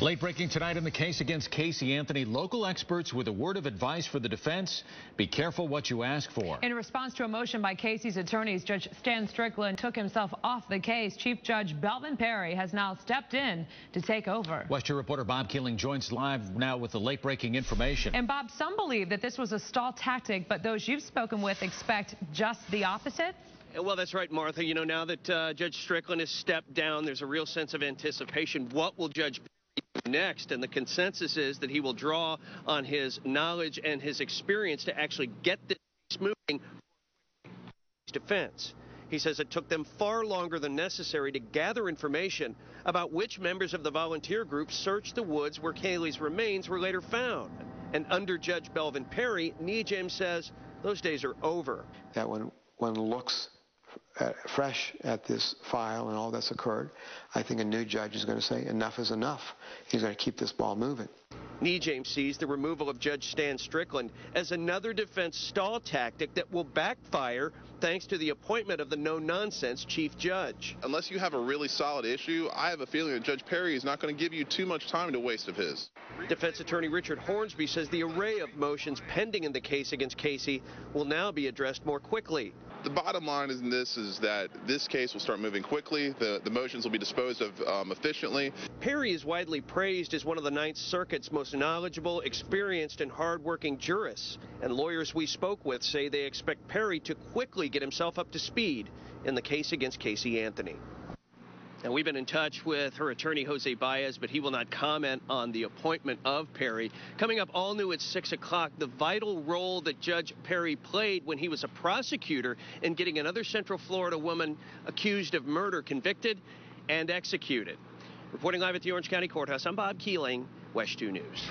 Late breaking tonight in the case against Casey Anthony. Local experts with a word of advice for the defense. Be careful what you ask for. In response to a motion by Casey's attorneys, Judge Stan Strickland took himself off the case. Chief Judge Belvin Perry has now stepped in to take over. Western reporter Bob Keeling joins live now with the late breaking information. And Bob, some believe that this was a stall tactic, but those you've spoken with expect just the opposite. Well, that's right, Martha. You know, now that Judge Strickland has stepped down, there's a real sense of anticipation. What will Judge Perry do next? And the consensus is that he will draw on his knowledge and his experience to actually get this case moving for his defense. He says it took them far longer than necessary to gather information about which members of the volunteer group searched the woods where Kaylee's remains were later found. And under Judge Belvin Perry, James says those days are over. That when one looks fresh at this file and all that's occurred, I think a new judge is going to say enough is enough. He's going to keep this ball moving. James sees the removal of Judge Stan Strickland as another defense stall tactic that will backfire thanks to the appointment of the no-nonsense chief judge. Unless you have a really solid issue, I have a feeling that Judge Perry is not going to give you too much time to waste of his. Defense attorney Richard Hornsby says the array of motions pending in the case against Casey will now be addressed more quickly. The bottom line in this is that this case will start moving quickly. The motions will be disposed of efficiently. Perry is widely praised as one of the Ninth Circuit's most knowledgeable, experienced, and hard-working jurists. And lawyers we spoke with say they expect Perry to quickly get himself up to speed in the case against Casey Anthony. And we've been in touch with her attorney, Jose Baez, but he will not comment on the appointment of Perry. Coming up all new at 6 o'clock, the vital role that Judge Perry played when he was a prosecutor in getting another Central Florida woman accused of murder convicted and executed. Reporting live at the Orange County Courthouse, I'm Bob Keeling, WESH 2 News.